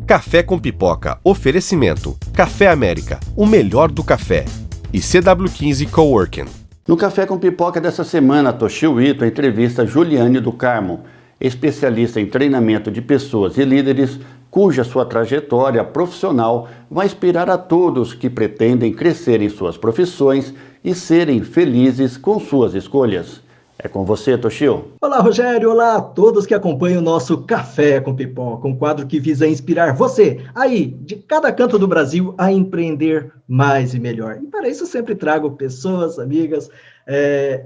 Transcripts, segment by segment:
Café com Pipoca, oferecimento. Café América, o melhor do café. E CW15 Coworking. No Café com Pipoca dessa semana, Toshio Ito entrevista Juliane do Carmo, especialista em treinamento de pessoas e líderes, cuja sua trajetória profissional vai inspirar a todos que pretendem crescer em suas profissões e serem felizes com suas escolhas. É com você, Toshio. Olá, Rogério. Olá a todos que acompanham o nosso Café com Pipoca, um quadro que visa inspirar você, aí, de cada canto do Brasil, a empreender mais e melhor. E para isso sempre trago pessoas, amigas,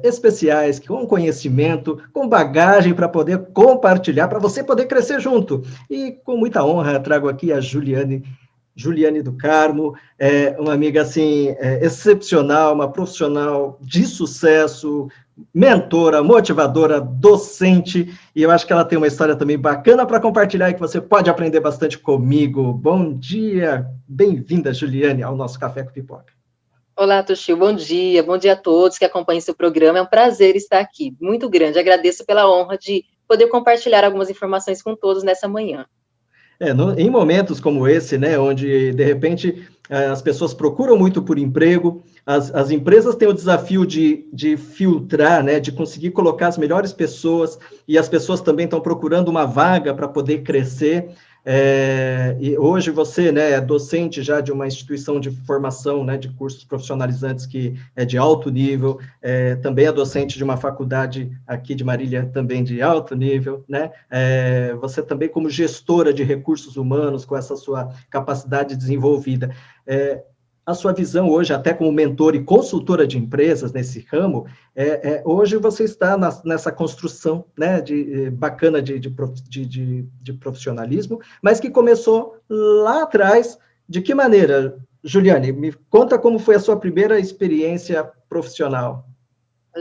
especiais, com conhecimento, com bagagem para poder compartilhar, para você poder crescer junto. E com muita honra trago aqui a Juliane do Carmo, uma amiga assim, excepcional, uma profissional de sucesso, mentora, motivadora, docente, e eu acho que ela tem uma história também bacana para compartilhar e que você pode aprender bastante comigo. Bom dia, bem-vinda, Juliane, ao nosso Café com Pipoca. Olá, Toshio, bom dia a todos que acompanham seu programa, é um prazer estar aqui, muito grande, agradeço pela honra de poder compartilhar algumas informações com todos nessa manhã. Em momentos como esse, né, onde, de repente, as pessoas procuram muito por emprego, as empresas têm o desafio de filtrar, né, de conseguir colocar as melhores pessoas, e as pessoas também estão procurando uma vaga para poder crescer. E hoje você, né, é docente já de uma instituição de formação, né, de cursos profissionalizantes que é de alto nível, também é docente de uma faculdade aqui de Marília, também de alto nível, né, você também como gestora de recursos humanos, com essa sua capacidade desenvolvida, a sua visão hoje, até como mentor e consultora de empresas nesse ramo, hoje você está nessa construção, né, bacana de profissionalismo, mas que começou lá atrás. De que maneira, Juliane? Me conta como foi a sua primeira experiência profissional.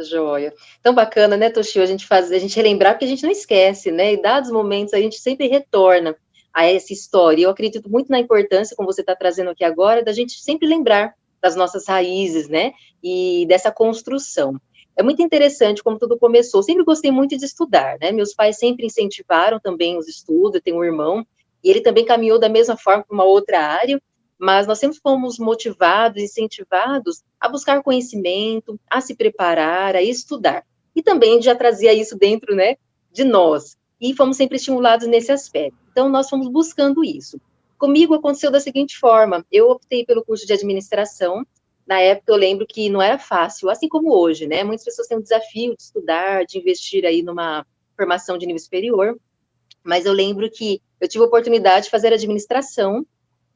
Joia. Tão bacana, né, Toshio, a gente relembrar, porque a gente não esquece, né, e dados momentos a gente sempre retorna a essa história. Eu acredito muito na importância, como você está trazendo aqui agora, da gente sempre lembrar das nossas raízes, né, e dessa construção. É muito interessante como tudo começou. Sempre gostei muito de estudar, né, meus pais sempre incentivaram também os estudos, eu tenho um irmão, e ele também caminhou da mesma forma para uma outra área, mas nós sempre fomos motivados, incentivados a buscar conhecimento, a se preparar, a estudar. E também já trazia isso dentro, né, de nós. E fomos sempre estimulados nesse aspecto. Então, nós fomos buscando isso. Comigo aconteceu da seguinte forma, eu optei pelo curso de administração. Na época, eu lembro que não era fácil, assim como hoje, né? Muitas pessoas têm um desafio de estudar, de investir aí numa formação de nível superior, mas eu lembro que eu tive a oportunidade de fazer administração,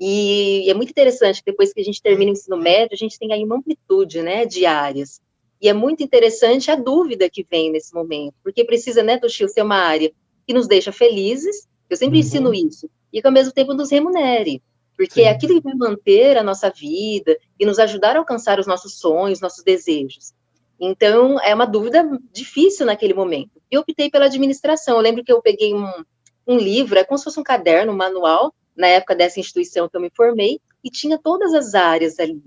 e é muito interessante que depois que a gente termina o ensino médio, a gente tem aí uma amplitude, né, de áreas. E é muito interessante a dúvida que vem nesse momento, porque precisa, né, Toshio, ser uma área que nos deixa felizes, eu sempre ensino isso, e que ao mesmo tempo nos remunere, porque é aquilo que vai manter a nossa vida e nos ajudar a alcançar os nossos sonhos, nossos desejos. Então, é uma dúvida difícil naquele momento. Eu optei pela administração. Eu lembro que eu peguei um livro, é como se fosse um caderno, um manual, na época dessa instituição que eu me formei, e tinha todas as áreas ali.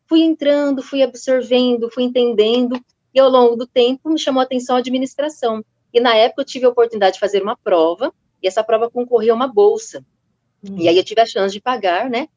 Fui entrando, fui absorvendo, fui entendendo, e ao longo do tempo me chamou a atenção a administração. E na época eu tive a oportunidade de fazer uma prova, e essa prova concorria a uma bolsa. E aí eu tive a chance de pagar, né,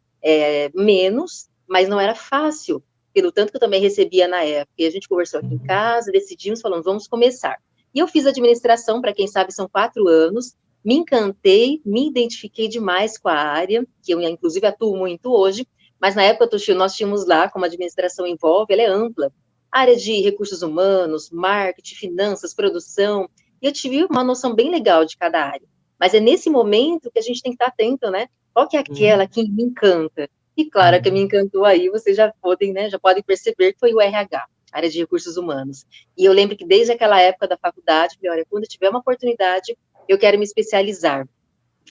menos, mas não era fácil, pelo tanto que eu também recebia na época. E a gente conversou aqui em casa, decidimos, falando, vamos começar. E eu fiz administração, para quem sabe, são 4 anos, me encantei, me identifiquei demais com a área, que eu, inclusive, atuo muito hoje, mas na época, Toshio, nós tínhamos lá, como a administração envolve, ela é ampla, área de recursos humanos, marketing, finanças, produção, e eu tive uma noção bem legal de cada área. Mas é nesse momento que a gente tem que estar atento, né? Qual que é aquela que me encanta? E claro, que me encantou aí, vocês já podem, né, já podem perceber que foi o RH, área de recursos humanos. E eu lembro que desde aquela época da faculdade, falei, olha, quando eu tiver uma oportunidade, eu quero me especializar,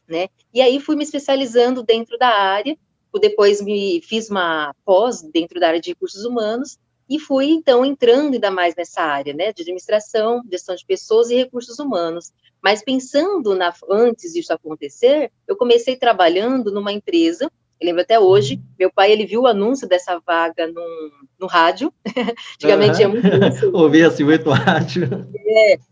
né? E aí fui me especializando dentro da área, depois fiz uma pós dentro da área de recursos humanos, e fui, então, entrando ainda mais nessa área, né, de administração, gestão de pessoas e recursos humanos. Mas pensando antes disso acontecer, eu comecei trabalhando numa empresa, eu lembro até hoje, meu pai, ele viu o anúncio dessa vaga no rádio, antigamente é muito isso. Ouvia-se muito rádio.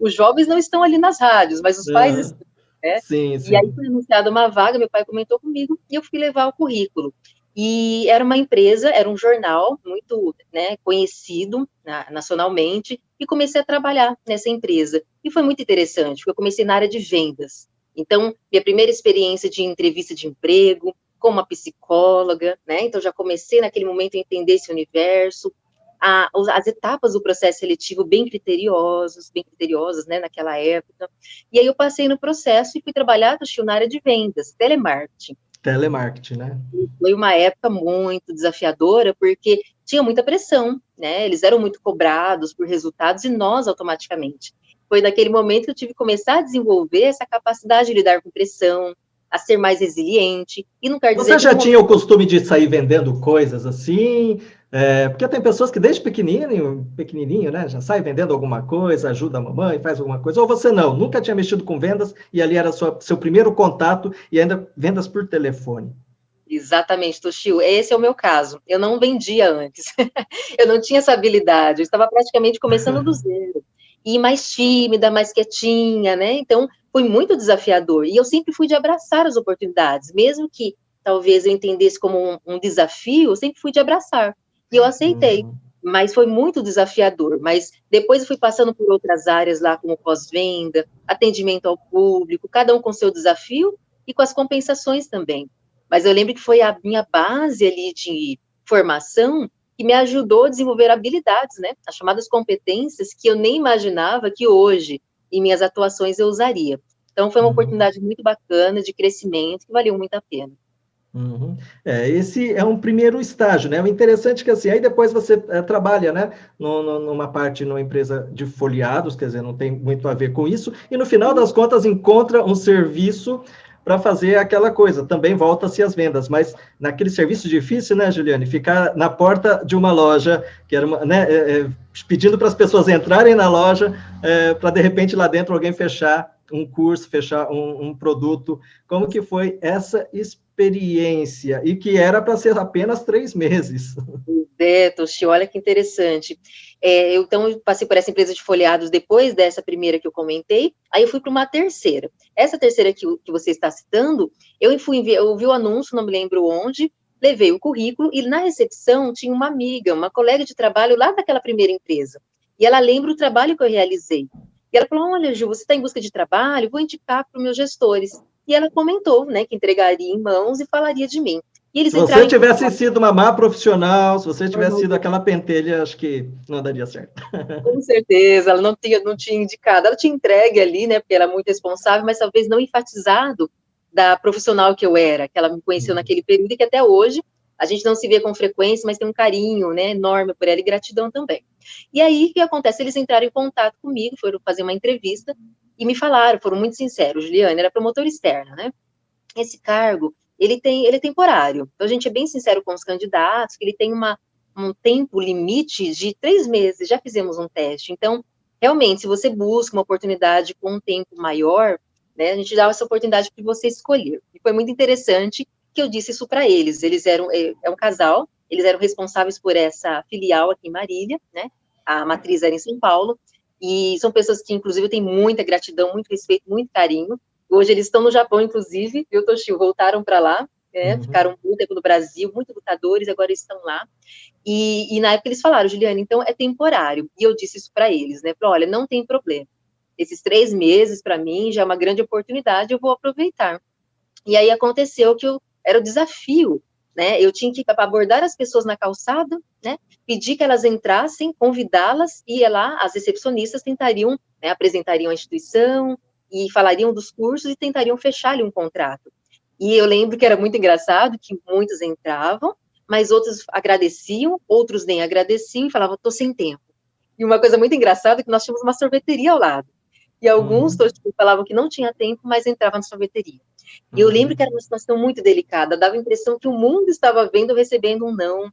Os jovens não estão ali nas rádios, mas os pais estão. né? Sim, E aí sim. foi anunciada uma vaga, meu pai comentou comigo, e eu fui levar o currículo. E era uma empresa, era um jornal muito, né, conhecido nacionalmente, e comecei a trabalhar nessa empresa. E foi muito interessante, porque eu comecei na área de vendas. Então, minha primeira experiência de entrevista de emprego, com uma psicóloga, né? Então, já comecei naquele momento a entender esse universo, as etapas do processo seletivo bem criteriosas, né, naquela época. E aí eu passei no processo e fui trabalhar na área de vendas, telemarketing. Telemarketing, né? Foi uma época muito desafiadora, porque tinha muita pressão, né? Eles eram muito cobrados por resultados e nós automaticamente. Foi naquele momento que eu tive que começar a desenvolver essa capacidade de lidar com pressão, a ser mais resiliente, e não quer dizer Você que no já tinha momento... o costume de sair vendendo coisas assim? Porque tem pessoas que desde pequenininho, né, já sai vendendo alguma coisa, ajuda a mamãe, faz alguma coisa. Ou você não, nunca tinha mexido com vendas e ali era seu primeiro contato e ainda vendas por telefone. Exatamente, Toshio, esse é o meu caso. Eu não vendia antes, eu não tinha essa habilidade, eu estava praticamente começando do zero, e mais tímida, mais quietinha, né? Então, foi muito desafiador, e eu sempre fui de abraçar as oportunidades, mesmo que talvez eu entendesse como um desafio, eu sempre fui de abraçar, e eu aceitei, Uhum. mas foi muito desafiador. Mas depois eu fui passando por outras áreas lá, como pós-venda, atendimento ao público, cada um com seu desafio e com as compensações também. Mas eu lembro que foi a minha base ali de formação que me ajudou a desenvolver habilidades, né? As chamadas competências que eu nem imaginava que hoje, em minhas atuações, eu usaria. Então, foi uma Uhum. oportunidade muito bacana de crescimento que valeu muito a pena. Uhum. Esse é um primeiro estágio, né? O interessante é que assim, aí depois você trabalha, né, numa parte, numa empresa de folheados, quer dizer, não tem muito a ver com isso, e no final das contas encontra um serviço para fazer aquela coisa, também volta-se às vendas, mas naquele serviço difícil, né, Juliane, ficar na porta de uma loja, que era uma, né, pedindo para as pessoas entrarem na loja, para de repente lá dentro alguém fechar um curso, fechar um produto. Como que foi essa experiência? E que era para ser apenas 3 meses. Toshi, olha que interessante. Eu passei por essa empresa de folheados depois dessa primeira que eu comentei, aí eu fui para uma terceira. Essa terceira que você está citando, eu vi o anúncio, não me lembro onde, levei o currículo e na recepção tinha uma amiga, uma colega de trabalho lá daquela primeira empresa. E ela lembra o trabalho que eu realizei. E ela falou, olha, Ju, você está em busca de trabalho? Vou indicar para os meus gestores. E ela comentou, né, que entregaria em mãos e falaria de mim. E eles Se você entraram em tivesse contato. sido uma má profissional, se você tivesse sido aquela pentelha, acho que não daria certo. Com certeza, ela não tinha indicado, ela tinha entregue ali, né, porque era muito responsável, mas talvez não enfatizado da profissional que eu era, que ela me conheceu naquele período e que até hoje a gente não se vê com frequência, mas tem um carinho, né, enorme por ela e gratidão também. E aí, o que acontece? Eles entraram em contato comigo, foram fazer uma entrevista e me falaram, foram muito sinceros, Juliana, era promotora externa, né? Esse cargo, ele é temporário. Então, a gente é bem sincero com os candidatos, que ele tem um tempo limite de 3 meses, já fizemos um teste. Então, realmente, se você busca uma oportunidade com um tempo maior, né, a gente dá essa oportunidade para você escolher. E foi muito interessante que eu disse isso para eles. Eles eram, um casal, eles eram responsáveis por essa filial aqui em Marília, né, a matriz era em São Paulo, e são pessoas que, inclusive, eu tenho muita gratidão, muito respeito, muito carinho. Hoje eles estão no Japão, inclusive, viu, Toshio? Voltaram para lá, ficaram muito tempo no Brasil, muito lutadores, agora estão lá. E na época eles falaram, Juliana, então é temporário. E eu disse isso para eles, né? Falei, olha, não tem problema. Esses 3 meses, para mim, já é uma grande oportunidade, eu vou aproveitar. E aí aconteceu que era o desafio, né? Eu tinha que abordar as pessoas na calçada, né? Pedir que elas entrassem, convidá-las, e lá as recepcionistas tentariam, né, apresentariam a instituição e falariam dos cursos e tentariam fechar-lhe um contrato. E eu lembro que era muito engraçado que muitos entravam, mas outros agradeciam, outros nem agradeciam e falavam, estou sem tempo. E uma coisa muito engraçada é que nós tínhamos uma sorveteria ao lado. E alguns falavam que não tinha tempo, mas entravam na sorveteria. E eu lembro que era uma situação muito delicada, dava a impressão que o mundo estava vendo, recebendo um não,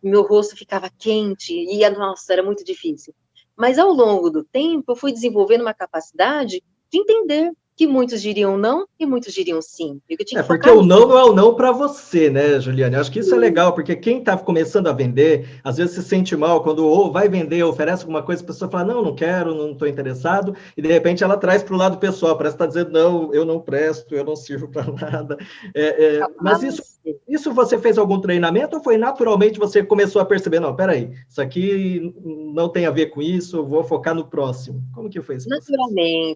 meu rosto ficava quente, e, nossa, era muito difícil. Mas ao longo do tempo, eu fui desenvolvendo uma capacidade de entender, que muitos diriam não e muitos diriam sim. Eu tinha que Porque focar o não é o não para você, né, Juliane? Eu acho que isso é legal, porque quem está começando a vender, às vezes se sente mal quando ou vai vender, oferece alguma coisa, a pessoa fala, não quero, não estou interessado, e de repente ela traz para o lado pessoal, parece que está dizendo, não, eu não presto, eu não sirvo para nada. Mas isso você fez algum treinamento ou foi naturalmente você começou a perceber, não, peraí, isso aqui não tem a ver com isso, eu vou focar no próximo. Como que foi esse processo?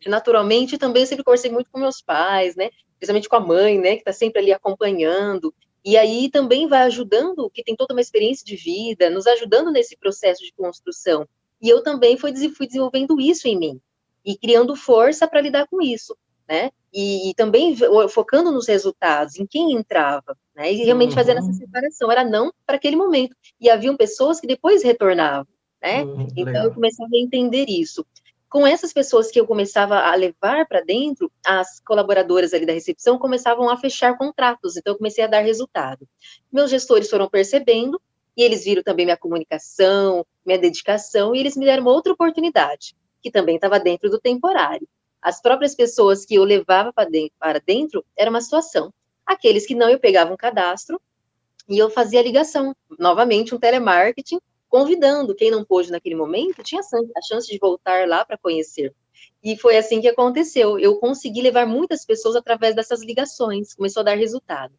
Naturalmente, também eu sempre conversei muito com meus pais, né, principalmente com a mãe, né, que está sempre ali acompanhando, e aí também vai ajudando, que tem toda uma experiência de vida, nos ajudando nesse processo de construção. E eu também fui desenvolvendo isso em mim, e criando força para lidar com isso, né, e também focando nos resultados, em quem entrava, né, e realmente fazendo essa separação, era não para aquele momento, e haviam pessoas que depois retornavam, né, então eu Legal. começava a entender isso. Com essas pessoas que eu começava a levar para dentro, as colaboradoras ali da recepção começavam a fechar contratos, então eu comecei a dar resultado. Meus gestores foram percebendo, e eles viram também minha comunicação, minha dedicação, e eles me deram uma outra oportunidade, que também estava dentro do temporário. As próprias pessoas que eu levava para dentro, era uma situação. Aqueles que não, eu pegava um cadastro, e eu fazia a ligação, novamente um telemarketing, convidando quem não pôde naquele momento, tinha a chance de voltar lá para conhecer. E foi assim que aconteceu. Eu consegui levar muitas pessoas através dessas ligações, começou a dar resultado.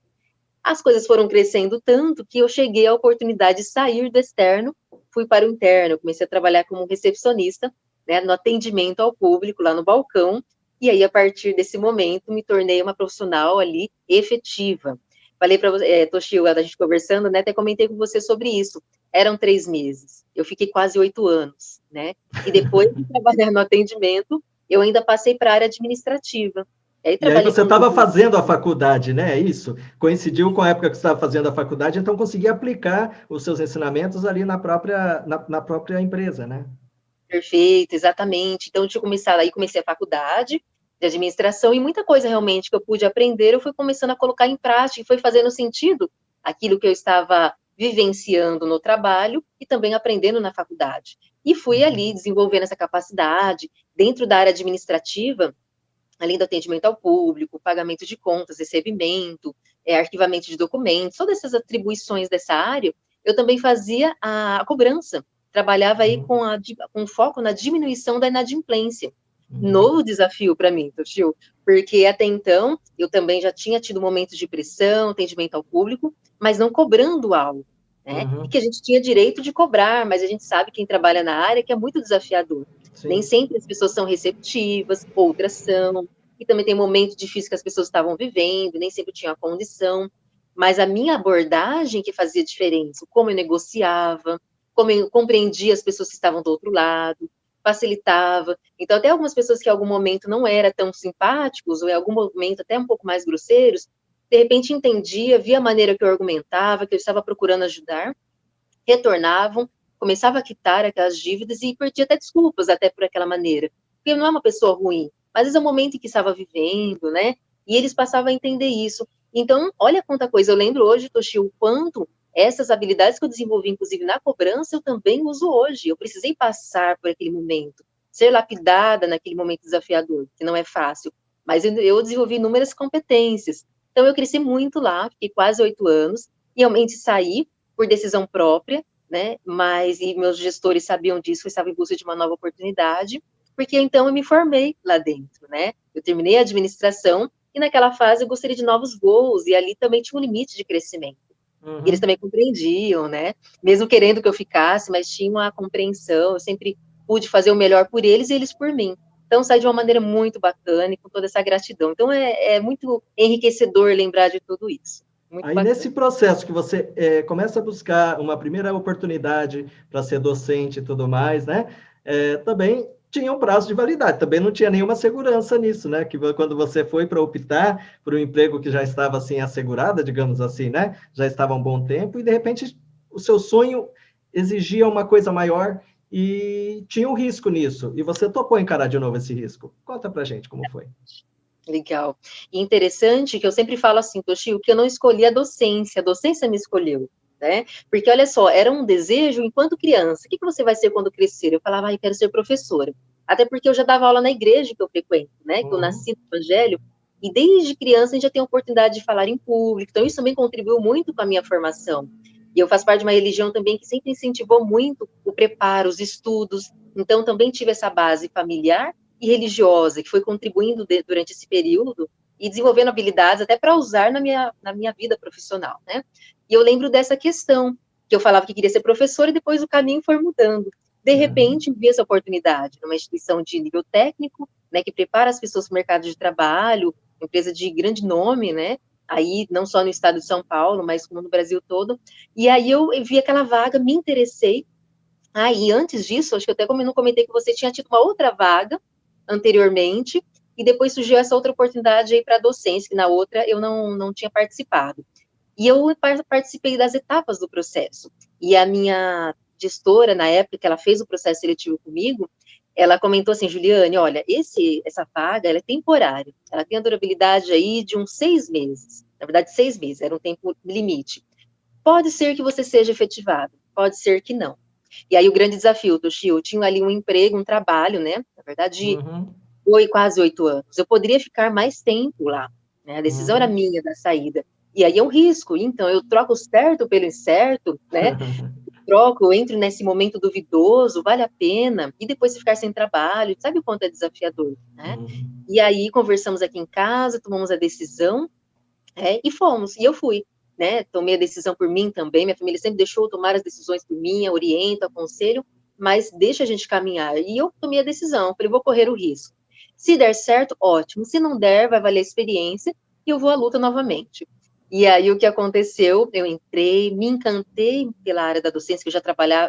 As coisas foram crescendo tanto que eu cheguei à oportunidade de sair do externo, fui para o interno, comecei a trabalhar como recepcionista, né, no atendimento ao público, lá no balcão, e aí, a partir desse momento, me tornei uma profissional ali efetiva. Falei para você, Toshio, a gente conversando, né, até comentei com você sobre isso. Eram 3 meses, eu fiquei quase 8 anos, né? E depois de trabalhar no atendimento, eu ainda passei para a área administrativa. E aí você como... estava fazendo a faculdade, né? É isso? Coincidiu com a época que você estava fazendo a faculdade, então conseguia aplicar os seus ensinamentos ali na própria empresa, né? Perfeito, exatamente. Então, eu tinha começado, aí comecei a faculdade de administração e muita coisa realmente que eu pude aprender, eu fui começando a colocar em prática e foi fazendo sentido aquilo que eu estava vivenciando no trabalho e também aprendendo na faculdade. E fui ali desenvolvendo essa capacidade dentro da área administrativa, além do atendimento ao público, pagamento de contas, recebimento, arquivamento de documentos, todas essas atribuições dessa área, eu também fazia a cobrança, trabalhava aí com foco na diminuição da inadimplência. Novo desafio para mim, Toshio, porque até então eu também já tinha tido momentos de pressão, atendimento ao público, mas não cobrando algo, né? E que a gente tinha direito de cobrar, mas a gente sabe, quem trabalha na área, que é muito desafiador. Sim. Nem sempre as pessoas são receptivas, outras são, e também tem momentos difíceis que as pessoas estavam vivendo, nem sempre tinham a condição, mas a minha abordagem que fazia diferença, como eu negociava, como eu compreendia as pessoas que estavam do outro lado, facilitava. Então, até algumas pessoas que em algum momento não eram tão simpáticos, ou em algum momento até um pouco mais grosseiros, de repente entendia, via a maneira que eu argumentava, que eu estava procurando ajudar, retornavam, começava a quitar aquelas dívidas e pedia até desculpas até por aquela maneira. Porque não é uma pessoa ruim, mas às vezes é o momento em que estava vivendo, né? E eles passavam a entender isso. Então, olha quanta coisa. Eu lembro hoje, Toshio, o quanto essas habilidades que eu desenvolvi, inclusive na cobrança, eu também uso hoje. Eu precisei passar por aquele momento, ser lapidada naquele momento desafiador, que não é fácil. Mas eu desenvolvi inúmeras competências. Então, eu cresci muito lá, fiquei quase 8 anos, e realmente saí por decisão própria, né? Mas e meus gestores sabiam disso, eu estava em busca de uma nova oportunidade, porque então eu me formei lá dentro, né? Eu terminei a administração e naquela fase eu gostaria de novos voos e ali também tinha um limite de crescimento. E eles também compreendiam, né? Mesmo querendo que eu ficasse, mas tinha uma compreensão, eu sempre pude fazer o melhor por eles e eles por mim. Então, saí de uma maneira muito bacana e com toda essa gratidão. Então, é muito enriquecedor lembrar de tudo isso. Muito Aí, bacana. nesse processo que você começa a buscar uma primeira oportunidade para ser docente e tudo mais, né? Também tinha um prazo de validade, também não tinha nenhuma segurança nisso, né? Que quando você foi para optar por um emprego que já estava assim assegurado, digamos assim, né? Já estava há um bom tempo e de repente o seu sonho exigia uma coisa maior e tinha um risco nisso. E você topou encarar de novo esse risco. Conta pra gente como foi. Legal. E interessante que eu sempre falo assim, Toshio, que eu não escolhi a docência me escolheu, né? Porque, olha só, era um desejo enquanto criança. O que você vai ser quando crescer? Eu falava, eu quero ser professora. até porque eu já dava aula na igreja que eu frequento, né, que eu nasci no evangelho, e desde criança a gente já tem a oportunidade de falar em público, então isso também contribuiu muito com a minha formação. E eu faço parte de uma religião também que sempre incentivou muito o preparo, os estudos, então também tive essa base familiar e religiosa, que foi contribuindo durante esse período e desenvolvendo habilidades até para usar na minha vida profissional, né? E eu lembro dessa questão, que eu falava que queria ser professora e depois o caminho foi mudando. De repente, vi essa oportunidade numa instituição de nível técnico, né, que prepara as pessoas para o mercado de trabalho, empresa de grande nome, né, aí não só no estado de São Paulo, mas como no Brasil todo, e aí eu vi aquela vaga, me interessei, e antes disso, acho que eu até não comentei que você tinha tido uma outra vaga anteriormente, e depois surgiu essa outra oportunidade aí para docência, que na outra eu não tinha participado. E eu participei das etapas do processo. E a minha gestora, na época que ela fez o processo seletivo comigo, ela comentou assim, Juliane, olha, essa vaga, ela é temporária, ela tem a durabilidade aí de uns 6 meses, na verdade 6 meses, era um tempo limite. Pode ser que você seja efetivado, pode ser que não. E aí o grande desafio, Toshio, eu tinha ali um emprego, um trabalho, né, na verdade, quase 8 anos, eu poderia ficar mais tempo lá, né, a decisão era minha da saída, e aí é um risco, então eu troco o certo pelo incerto, né, eu entro nesse momento duvidoso, vale a pena, e depois ficar sem trabalho, sabe o quanto é desafiador, né? E aí conversamos aqui em casa, tomamos a decisão, e fomos, e eu fui, né? Tomei a decisão por mim também, minha família sempre deixou eu tomar as decisões por mim, oriento, aconselho, mas deixa a gente caminhar, e eu tomei a decisão, falei, vou correr o risco. Se der certo, ótimo, se não der, vai valer a experiência, e eu vou à luta novamente. E aí o que aconteceu, eu entrei, me encantei pela área da docência, que eu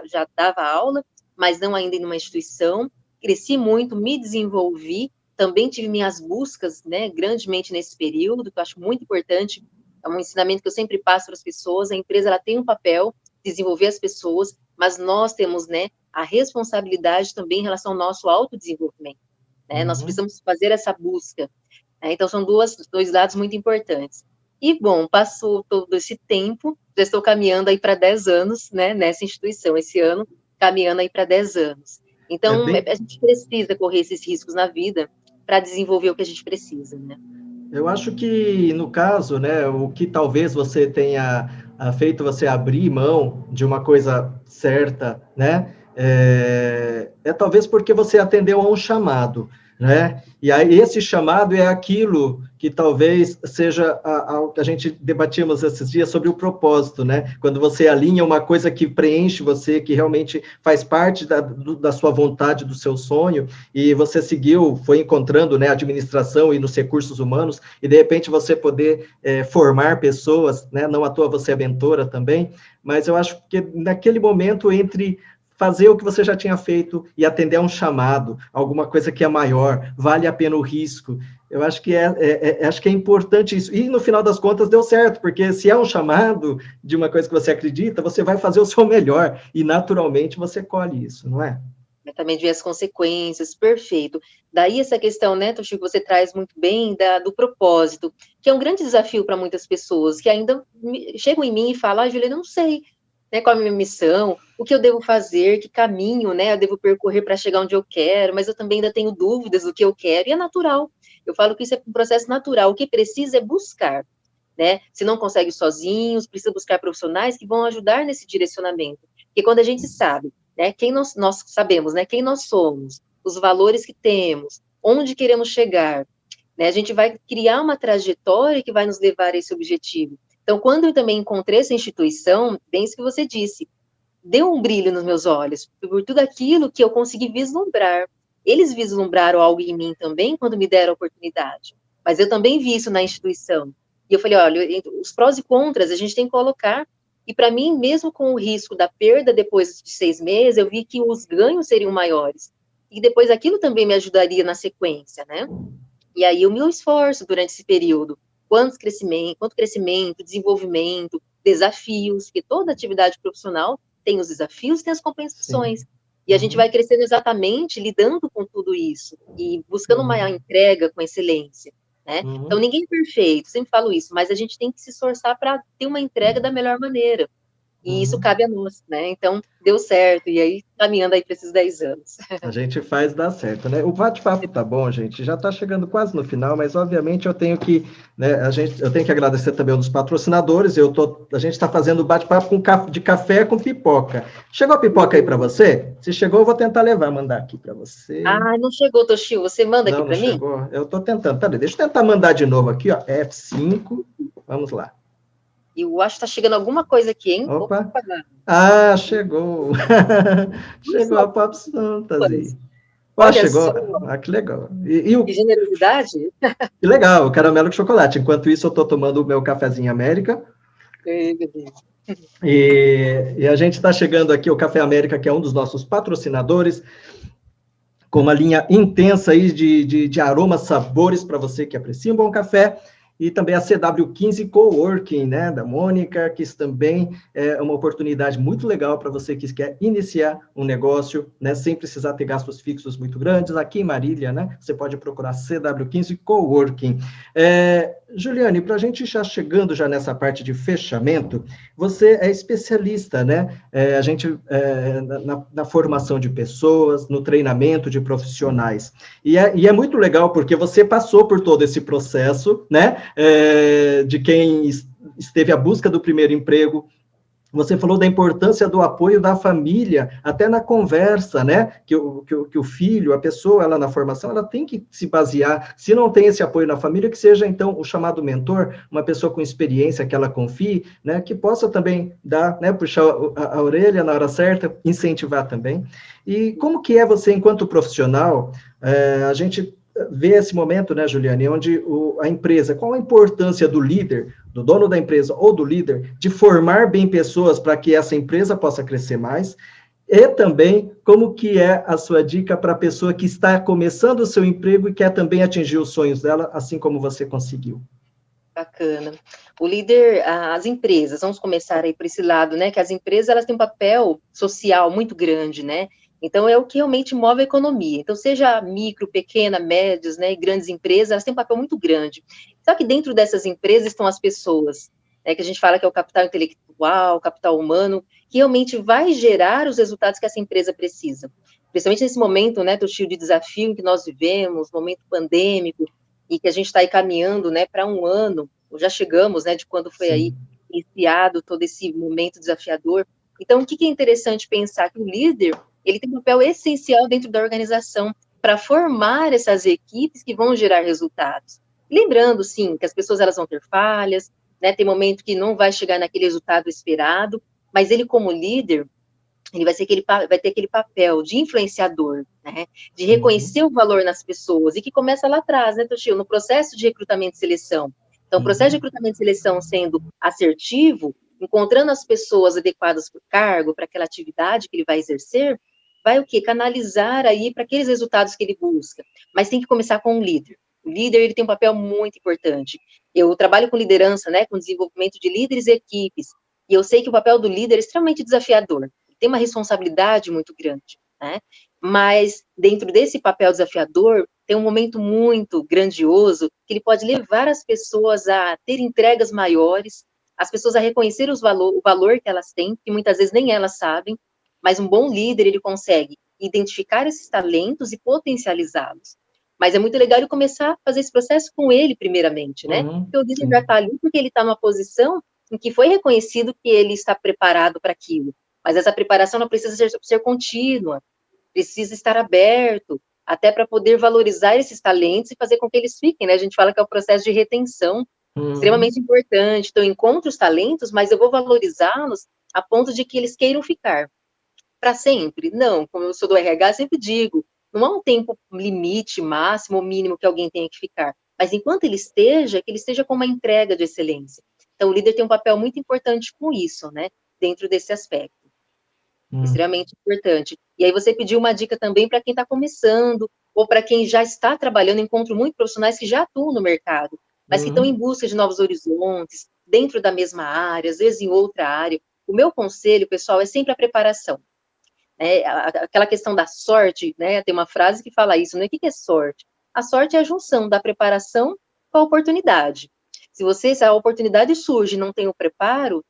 já dava aula, mas não ainda em uma instituição, cresci muito, me desenvolvi, também tive minhas buscas, né, grandemente nesse período, que eu acho muito importante, é um ensinamento que eu sempre passo para as pessoas, a empresa ela tem um papel de desenvolver as pessoas, mas nós temos, né, a responsabilidade também em relação ao nosso autodesenvolvimento, né, nós precisamos fazer essa busca, né, então são dois lados muito importantes. E, bom, passou todo esse tempo, já estou caminhando aí para 10 anos, né, nessa instituição, esse ano, caminhando aí para 10 anos. Então, a gente precisa correr esses riscos na vida para desenvolver o que a gente precisa, né? Eu acho que, no caso, né, o que talvez você tenha feito você abrir mão de uma coisa certa, né, talvez porque você atendeu a um chamado, né, e aí esse chamado é aquilo que talvez seja o que a gente debatíamos esses dias sobre o propósito, né, quando você alinha uma coisa que preenche você, que realmente faz parte da sua vontade, do seu sonho, e você seguiu, foi encontrando, né, a administração e nos recursos humanos, e de repente você poder formar pessoas, né, não à toa você é mentora também, mas eu acho que naquele momento entre fazer o que você já tinha feito e atender a um chamado, alguma coisa que é maior, vale a pena o risco. Eu acho que acho que é importante isso. E no final das contas deu certo, porque se é um chamado de uma coisa que você acredita, você vai fazer o seu melhor e naturalmente você colhe isso, não é? Também de ver as consequências, perfeito. Daí essa questão, né, Toshio, que você traz muito bem do propósito, que é um grande desafio para muitas pessoas, que ainda chegam em mim e falam, Juliana, eu não sei, né, qual é a minha missão, o que eu devo fazer, que caminho, né, eu devo percorrer para chegar onde eu quero, mas eu também ainda tenho dúvidas do que eu quero, e é natural. Eu falo que isso é um processo natural, o que precisa é buscar, né, se não consegue sozinhos, precisa buscar profissionais que vão ajudar nesse direcionamento, porque quando a gente sabe, né, quem nós sabemos, né, quem nós somos, os valores que temos, onde queremos chegar, né, a gente vai criar uma trajetória que vai nos levar a esse objetivo. Então, quando eu também encontrei essa instituição, bem isso que você disse, deu um brilho nos meus olhos, por tudo aquilo que eu consegui vislumbrar. Eles vislumbraram algo em mim também, quando me deram a oportunidade, mas eu também vi isso na instituição. E eu falei, olha, os prós e contras a gente tem que colocar, e para mim, mesmo com o risco da perda depois de 6 meses, eu vi que os ganhos seriam maiores, e depois aquilo também me ajudaria na sequência, né? E aí o meu esforço durante esse período, quanto crescimento, desenvolvimento, desafios, porque toda atividade profissional tem os desafios e tem as compensações. Sim. E a gente vai crescendo exatamente lidando com tudo isso, e buscando uma entrega com excelência, né? Então, ninguém é perfeito, sempre falo isso, mas a gente tem que se esforçar para ter uma entrega da melhor maneira, E isso cabe a nós, né? Então, deu certo, e aí, caminhando aí para esses 10 anos. A gente faz dar certo, né? O bate-papo tá bom, gente, já está chegando quase no final, mas obviamente eu tenho que, né, eu tenho que agradecer também aos patrocinadores, a gente está fazendo bate-papo de café com pipoca. Chegou a pipoca aí para você? Se chegou, eu vou tentar mandar aqui para você. Ah, não chegou, Toshio, você manda aqui para mim? Não chegou, eu estou tentando, peraí, deixa eu tentar mandar de novo aqui, ó, F5, vamos lá. Eu acho que está chegando alguma coisa aqui, hein? Opa. Ah, chegou. Chegou a Pop Fantasy. Olha chegou. só. Que legal. Que generosidade. Que legal, o caramelo de chocolate. Enquanto isso, eu estou tomando o meu cafezinho América. E a gente está chegando aqui, o Café América, que é um dos nossos patrocinadores, com uma linha intensa aí de aromas, sabores, para você que aprecia um bom café. E também a CW15 Coworking, né, da Mônica, que isso também é uma oportunidade muito legal para você que quer iniciar um negócio, né, sem precisar ter gastos fixos muito grandes. Aqui em Marília, né, você pode procurar CW15 Coworking. Juliane, para a gente já chegando já nessa parte de fechamento, você é especialista, né, na formação de pessoas, no treinamento de profissionais. E é muito legal porque você passou por todo esse processo, né, de quem esteve à busca do primeiro emprego. Você falou da importância do apoio da família, até na conversa, né? Que o filho, a pessoa, ela na formação, ela tem que se basear. Se não tem esse apoio na família, que seja, então, o chamado mentor, uma pessoa com experiência, que ela confie, né? Que possa também dar, né? Puxar a orelha na hora certa, incentivar também. E como que é você, enquanto profissional, a gente vê esse momento, né, Juliane, onde a empresa, qual a importância do líder, do dono da empresa ou do líder, de formar bem pessoas para que essa empresa possa crescer mais, e também como que é a sua dica para a pessoa que está começando o seu emprego e quer também atingir os sonhos dela, assim como você conseguiu. Bacana. O líder, as empresas, vamos começar aí por esse lado, né, que as empresas, elas têm um papel social muito grande, né, então, é o que realmente move a economia. Então, seja micro, pequena, médias, né, grandes empresas, elas têm um papel muito grande. Só que dentro dessas empresas estão as pessoas, né, que a gente fala que é o capital intelectual, o capital humano, que realmente vai gerar os resultados que essa empresa precisa. Principalmente nesse momento, né, Toshio, de desafio em que nós vivemos, momento pandêmico, e que a gente está aí caminhando, né, para um ano, já chegamos, né, de quando foi aí iniciado todo esse momento desafiador. Então, o que é interessante pensar? Que o líder, ele tem um papel essencial dentro da organização para formar essas equipes que vão gerar resultados. Lembrando, sim, que as pessoas elas vão ter falhas, né, tem momento que não vai chegar naquele resultado esperado, mas ele, como líder, ele vai ter aquele papel de influenciador, né, de reconhecer o valor nas pessoas, e que começa lá atrás, né, Toshio, no processo de recrutamento e seleção. Então, o processo de recrutamento e seleção sendo assertivo, encontrando as pessoas adequadas para o cargo, para aquela atividade que ele vai exercer, vai o quê? Canalizar aí para aqueles resultados que ele busca. Mas tem que começar com o líder. O líder, ele tem um papel muito importante. Eu trabalho com liderança, né, com desenvolvimento de líderes e equipes, e eu sei que o papel do líder é extremamente desafiador. Tem uma responsabilidade muito grande, né? Mas dentro desse papel desafiador, tem um momento muito grandioso que ele pode levar as pessoas a ter entregas maiores, as pessoas a reconhecer o valor que elas têm, que muitas vezes nem elas sabem, mas um bom líder, ele consegue identificar esses talentos e potencializá-los. Mas é muito legal ele começar a fazer esse processo com ele, primeiramente, né? Porque o líder já está ali porque ele está numa posição em que foi reconhecido que ele está preparado para aquilo. Mas essa preparação não precisa ser contínua, precisa estar aberto, até para poder valorizar esses talentos e fazer com que eles fiquem, né? A gente fala que é o processo de retenção, extremamente importante. Então, eu encontro os talentos, mas eu vou valorizá-los a ponto de que eles queiram ficar. Para sempre? Não, como eu sou do RH, sempre digo, não há um tempo limite, máximo ou mínimo que alguém tenha que ficar. Mas enquanto ele esteja, que ele esteja com uma entrega de excelência. Então, o líder tem um papel muito importante com isso, né? Dentro desse aspecto. Extremamente importante. E aí você pediu uma dica também para quem está começando, ou para quem já está trabalhando. Encontro muitos profissionais que já atuam no mercado, mas que estão em busca de novos horizontes, dentro da mesma área, às vezes em outra área. O meu conselho, pessoal, é sempre a preparação. Aquela questão da sorte, né? Tem uma frase que fala isso, né? O que é sorte? A sorte é a junção da preparação com a oportunidade. Se a oportunidade surge e não tem o preparo,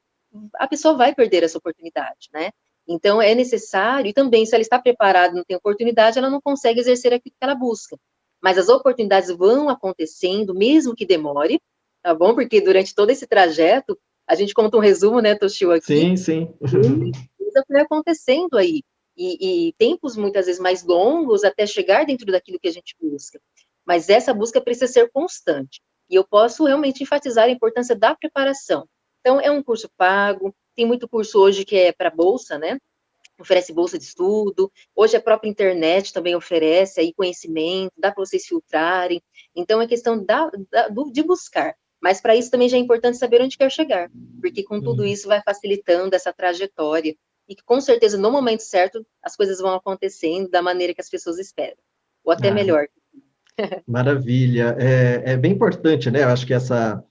a pessoa vai perder essa oportunidade, né? Então, é necessário, e também, se ela está preparada e não tem oportunidade, ela não consegue exercer aquilo que ela busca. Mas as oportunidades vão acontecendo, mesmo que demore, tá bom? Porque durante todo esse trajeto, a gente conta um resumo, né, Toshio, aqui. Sim. Muita coisa foi acontecendo aí. E tempos, muitas vezes, mais longos, até chegar dentro daquilo que a gente busca. Mas essa busca precisa ser constante. E eu posso realmente enfatizar a importância da preparação. Então, é um curso pago, tem muito curso hoje que é para bolsa, né? Oferece bolsa de estudo, hoje a própria internet também oferece aí conhecimento, dá para vocês filtrarem, então é questão de buscar, mas para isso também já é importante saber onde quer chegar, porque com tudo isso vai facilitando essa trajetória, e que com certeza no momento certo as coisas vão acontecendo da maneira que as pessoas esperam, ou até melhor. Maravilha, é bem importante, né, eu acho que essa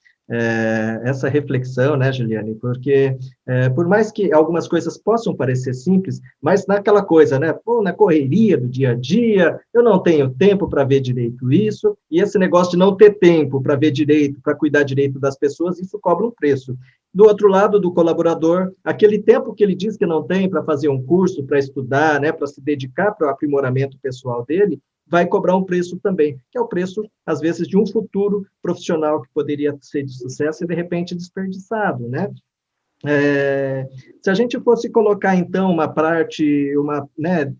reflexão, né, Juliane, porque por mais que algumas coisas possam parecer simples, mas naquela coisa, né, na correria do dia a dia, eu não tenho tempo para ver direito isso, e esse negócio de não ter tempo para ver direito, para cuidar direito das pessoas, isso cobra um preço. Do outro lado, do colaborador, aquele tempo que ele diz que não tem para fazer um curso, para estudar, né, para se dedicar para o aprimoramento pessoal dele, vai cobrar um preço também, que é o preço, às vezes, de um futuro profissional que poderia ser de sucesso e, de repente, desperdiçado, né? Se a gente fosse colocar, então, uma parte, né,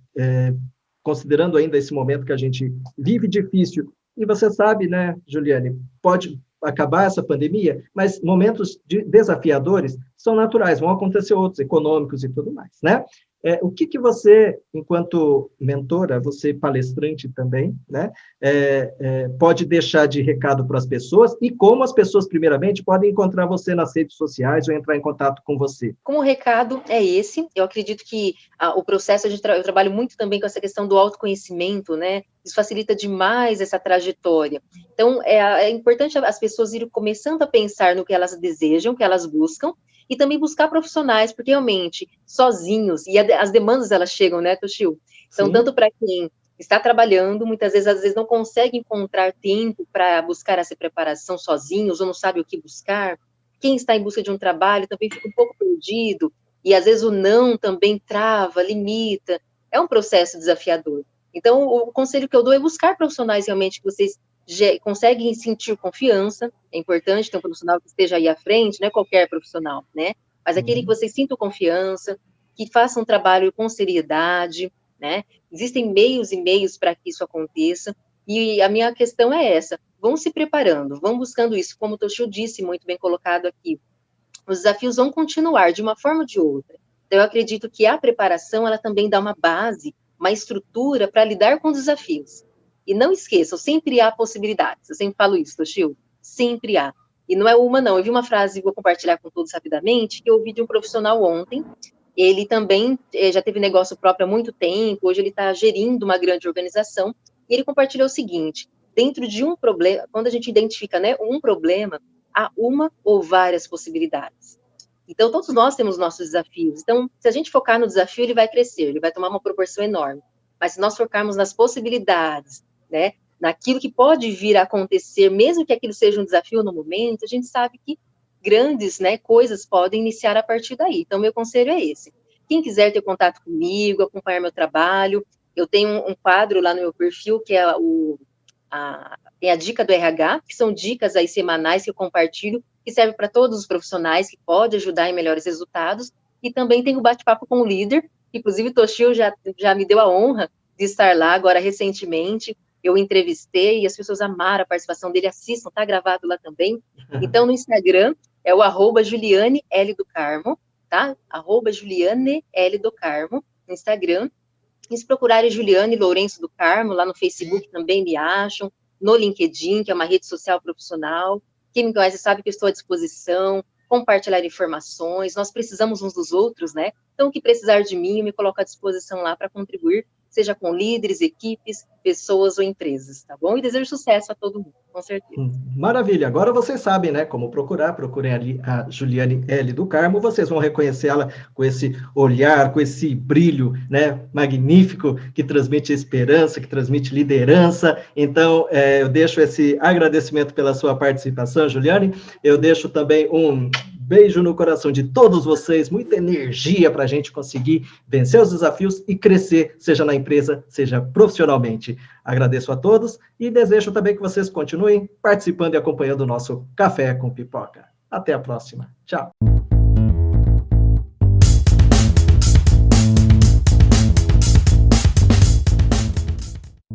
considerando ainda esse momento que a gente vive difícil, e você sabe, né, Juliane, pode acabar essa pandemia, mas momentos desafiadores são naturais, vão acontecer outros, econômicos e tudo mais, né? O que você, enquanto mentora, você palestrante também, né, pode deixar de recado para as pessoas e como as pessoas, primeiramente, podem encontrar você nas redes sociais ou entrar em contato com você? Como o recado é esse, eu acredito que o processo, eu trabalho muito também com essa questão do autoconhecimento, né, isso facilita demais essa trajetória. Então, é importante as pessoas irem começando a pensar no que elas desejam, que elas buscam, e também buscar profissionais, porque realmente, sozinhos, e as demandas elas chegam, né, Toshio? Então, sim, tanto para quem está trabalhando, muitas vezes, às vezes não consegue encontrar tempo para buscar essa preparação sozinhos, ou não sabe o que buscar, quem está em busca de um trabalho também fica um pouco perdido, e às vezes o não também trava, limita, é um processo desafiador. Então, o conselho que eu dou é buscar profissionais realmente que vocês conseguem sentir confiança, é importante ter um profissional que esteja aí à frente, não é qualquer profissional, né, mas aquele que vocês sintam confiança, que faça um trabalho com seriedade, né, existem meios e meios para que isso aconteça, e a minha questão é essa, vão se preparando, vão buscando isso, como o Toshio disse, muito bem colocado aqui, os desafios vão continuar de uma forma ou de outra, então eu acredito que a preparação, ela também dá uma base, uma estrutura para lidar com os desafios. E não esqueçam, sempre há possibilidades. Eu sempre falo isso, Toshio, sempre há. E não é uma, não. Eu vi uma frase, vou compartilhar com todos rapidamente, que eu ouvi de um profissional ontem. Ele também já teve negócio próprio há muito tempo, hoje ele está gerindo uma grande organização, e ele compartilhou o seguinte, dentro de um problema, quando a gente identifica, né, um problema, há uma ou várias possibilidades. Então, todos nós temos nossos desafios. Então, se a gente focar no desafio, ele vai crescer, ele vai tomar uma proporção enorme. Mas se nós focarmos nas possibilidades, né, naquilo que pode vir a acontecer, mesmo que aquilo seja um desafio no momento, a gente sabe que grandes, né, coisas podem iniciar a partir daí. Então, meu conselho é esse. Quem quiser ter contato comigo, acompanhar meu trabalho, eu tenho um quadro lá no meu perfil, que é tem a dica do RH, que são dicas aí semanais que eu compartilho, que serve para todos os profissionais, que pode ajudar em melhores resultados, e também tem o bate-papo com o líder, inclusive o Toshio já me deu a honra de estar lá agora recentemente, eu entrevistei e as pessoas amaram a participação dele, assistam, está gravado lá também. Então, no Instagram, é o @Juliane L do Carmo, tá? @Juliane L do Carmo, no Instagram. E se procurarem Juliane Lourenço do Carmo, lá no Facebook também me acham, no LinkedIn, que é uma rede social profissional. Quem me conhece sabe que eu estou à disposição, compartilhar informações, nós precisamos uns dos outros, né? Então, o que precisar de mim, eu me coloco à disposição lá para contribuir, seja com líderes, equipes, pessoas ou empresas, tá bom? E desejo sucesso a todo mundo, com certeza. Maravilha, agora vocês sabem, né, como procurar, procurem ali a Juliane L do Carmo, vocês vão reconhecer ela com esse olhar, com esse brilho, né, magnífico, que transmite esperança, que transmite liderança. Então, eu deixo esse agradecimento pela sua participação, Juliane, eu deixo também um beijo no coração de todos vocês, muita energia para a gente conseguir vencer os desafios e crescer, seja na empresa, seja profissionalmente. Agradeço a todos e desejo também que vocês continuem participando e acompanhando o nosso Café com Pipoca. Até a próxima. Tchau.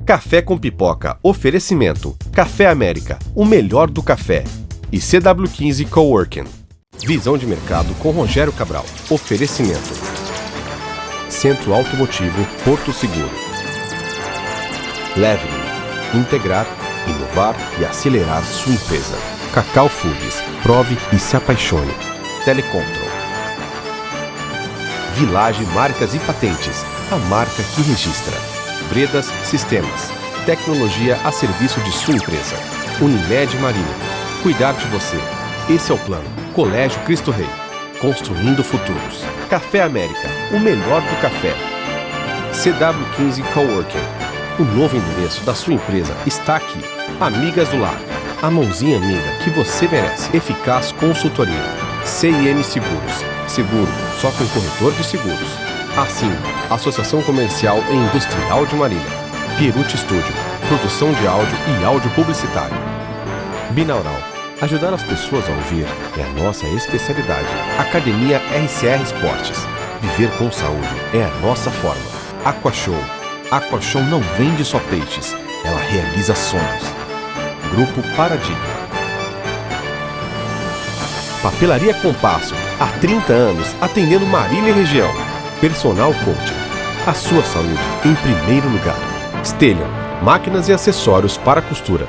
Café com Pipoca. Oferecimento. Café América, o melhor do café. E CW15 Coworking. Visão de mercado com Rogério Cabral. Oferecimento. Centro Automotivo Porto Seguro. Leve-me. Integrar, inovar e acelerar sua empresa. Cacau Foods. Prove e se apaixone. Telecontrol. Village Marcas e Patentes. A marca que registra. Bredas Sistemas. Tecnologia a serviço de sua empresa. Unimed Marinho. Cuidar de você. Esse é o plano. Colégio Cristo Rei. Construindo futuros. Café América. O melhor do café. CW15 Coworking. O novo endereço da sua empresa está aqui. Amigas do Lar. A mãozinha amiga que você merece. Eficaz consultoria. CIM Seguros. Seguro só com corretor de seguros. Assim, Associação Comercial e Industrial de Marília. Pierucci Studio, produção de áudio e áudio publicitário. Binaural, ajudar as pessoas a ouvir é a nossa especialidade. Academia RCR Esportes, viver com saúde é a nossa forma. Aquashow, Aquashow não vende só peixes, ela realiza sonhos. Grupo Paradigma. Papelaria Compasso, há 30 anos atendendo Marília e região. Personal Coaching. A sua saúde em primeiro lugar. Stellion. Máquinas e acessórios para costura.